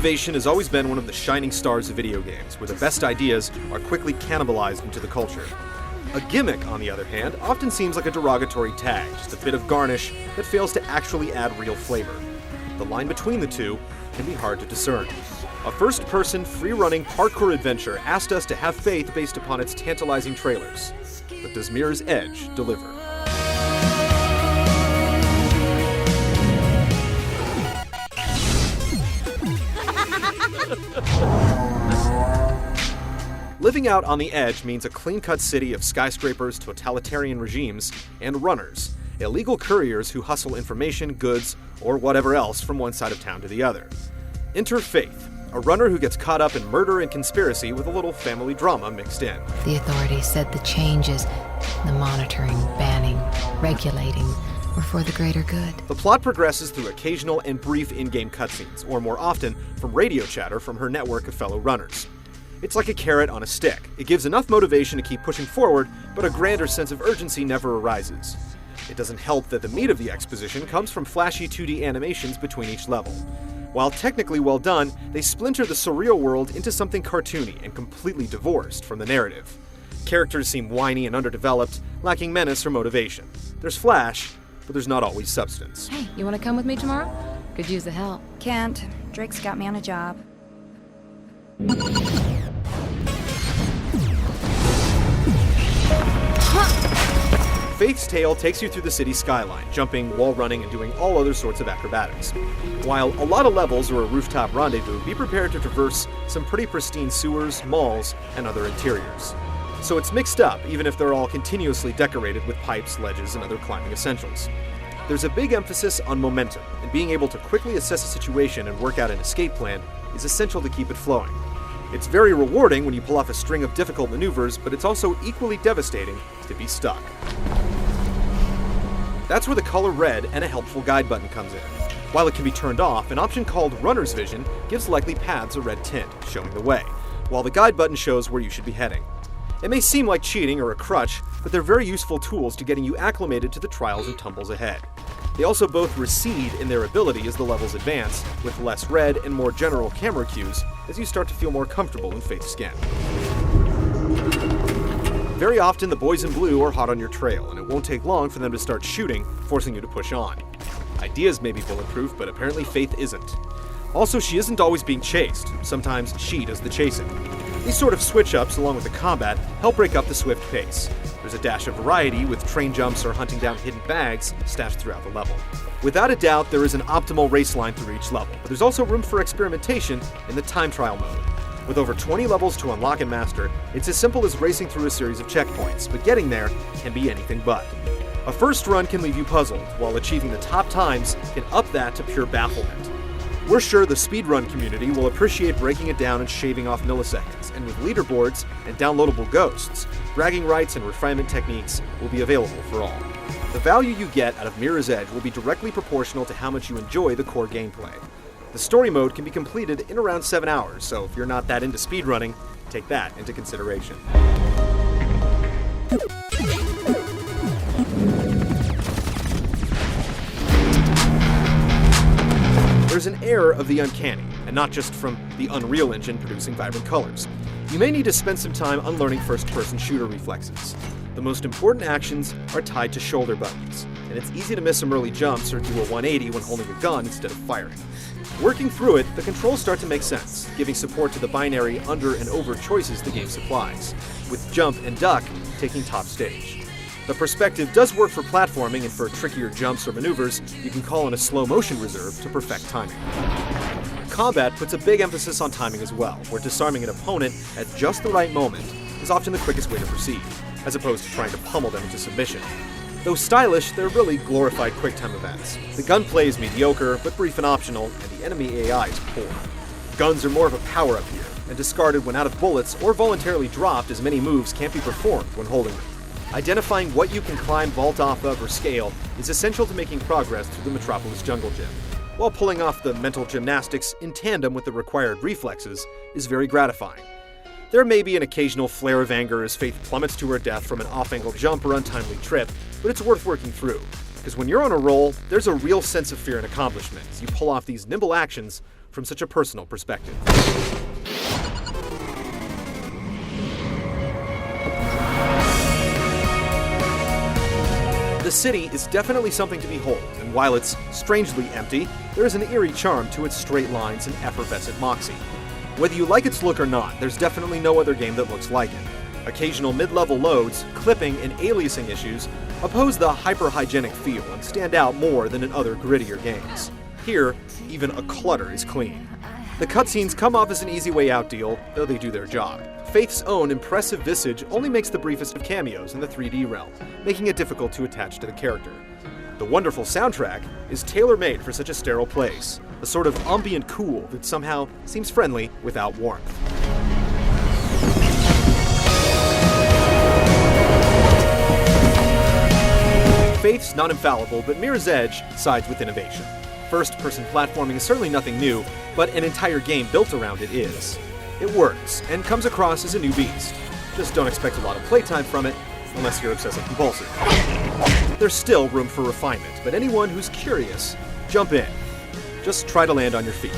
Motivation has always been one of the shining stars of video games, where the best ideas are quickly cannibalized into the culture. A gimmick, on the other hand, often seems like a derogatory tag, just a bit of garnish that fails to actually add real flavor. The line between the two can be hard to discern. A first-person, free-running parkour adventure asked us to have faith based upon its tantalizing trailers. But does Mirror's Edge deliver? Living out on the edge means a clean-cut city of skyscrapers, totalitarian regimes, and runners, illegal couriers who hustle information, goods, or whatever else from one side of town to the other. Enter Faith, a runner who gets caught up in murder and conspiracy with a little family drama mixed in. The authorities said the changes, the monitoring, banning, regulating, were for the greater good. The plot progresses through occasional and brief in-game cutscenes, or more often, from radio chatter from her network of fellow runners. It's like a carrot on a stick. It gives enough motivation to keep pushing forward, but a grander sense of urgency never arises. It doesn't help that the meat of the exposition comes from flashy 2D animations between each level. While technically well done, they splinter the surreal world into something cartoony and completely divorced from the narrative. Characters seem whiny and underdeveloped, lacking menace or motivation. There's flash, but there's not always substance. Hey, you want to come with me tomorrow? Could use the help. Can't. Drake's got me on a job. Faith's Tale takes you through the city skyline, jumping, wall running, and doing all other sorts of acrobatics. While a lot of levels are a rooftop rendezvous, be prepared to traverse some pretty pristine sewers, malls, and other interiors. So it's mixed up, even if they're all continuously decorated with pipes, ledges, and other climbing essentials. There's a big emphasis on momentum, and being able to quickly assess a situation and work out an escape plan is essential to keep it flowing. It's very rewarding when you pull off a string of difficult maneuvers, but it's also equally devastating to be stuck. That's where the color red and a helpful guide button comes in. While it can be turned off, an option called Runner's Vision gives likely paths a red tint, showing the way, while the guide button shows where you should be heading. It may seem like cheating or a crutch, but they're very useful tools to getting you acclimated to the trials and tumbles ahead. They also both recede in their ability as the levels advance, with less red and more general camera cues as you start to feel more comfortable in Faith's skin. Very often, the boys in blue are hot on your trail, and it won't take long for them to start shooting, forcing you to push on. Ideas may be bulletproof, but apparently Faith isn't. Also, she isn't always being chased. Sometimes she does the chasing. These sort of switch-ups, along with the combat, help break up the swift pace. There's a dash of variety, with train jumps or hunting down hidden bags stashed throughout the level. Without a doubt, there is an optimal race line through each level, but there's also room for experimentation in the time trial mode. With over 20 levels to unlock and master, it's as simple as racing through a series of checkpoints, but getting there can be anything but. A first run can leave you puzzled, while achieving the top times can up that to pure bafflement. We're sure the speedrun community will appreciate breaking it down and shaving off milliseconds, and with leaderboards and downloadable ghosts, bragging rights and refinement techniques will be available for all. The value you get out of Mirror's Edge will be directly proportional to how much you enjoy the core gameplay. The story mode can be completed in around 7 hours, so if you're not that into speedrunning, take that into consideration. There's an air of the uncanny, and not just from the Unreal Engine producing vibrant colors. You may need to spend some time unlearning first-person shooter reflexes. The most important actions are tied to shoulder buttons, and it's easy to miss some early jumps or do a 180 when holding a gun instead of firing. Working through it, the controls start to make sense, giving support to the binary under and over choices the game supplies, with jump and duck taking top stage. The perspective does work for platforming, and for trickier jumps or maneuvers, you can call in a slow motion reserve to perfect timing. Combat puts a big emphasis on timing as well, where disarming an opponent at just the right moment is often the quickest way to proceed, as opposed to trying to pummel them into submission. Though stylish, they're really glorified quick-time events. The gunplay is mediocre, but brief and optional, and the enemy AI is poor. Guns are more of a power-up here, and discarded when out of bullets or voluntarily dropped, as many moves can't be performed when holding them. Identifying what you can climb, vault off of, or scale is essential to making progress through the Metropolis Jungle Gym, while pulling off the mental gymnastics in tandem with the required reflexes is very gratifying. There may be an occasional flare of anger as Faith plummets to her death from an off-angle jump or untimely trip, but it's worth working through, because when you're on a roll, there's a real sense of fear and accomplishment as you pull off these nimble actions from such a personal perspective. The city is definitely something to behold, and while it's strangely empty, there is an eerie charm to its straight lines and effervescent moxie. Whether you like its look or not, there's definitely no other game that looks like it. Occasional mid-level loads, clipping, and aliasing issues oppose the hyper-hygienic feel and stand out more than in other grittier games. Here, even a clutter is clean. The cutscenes come off as an easy way out deal, though they do their job. Faith's own impressive visage only makes the briefest of cameos in the 3D realm, making it difficult to attach to the character. The wonderful soundtrack is tailor-made for such a sterile place, a sort of ambient cool that somehow seems friendly without warmth. Faith's not infallible, but Mirror's Edge sides with innovation. First-person platforming is certainly nothing new, but an entire game built around it is. It works, and comes across as a new beast. Just don't expect a lot of playtime from it, unless you're obsessive-compulsive. There's still room for refinement, but anyone who's curious, jump in. Just try to land on your feet.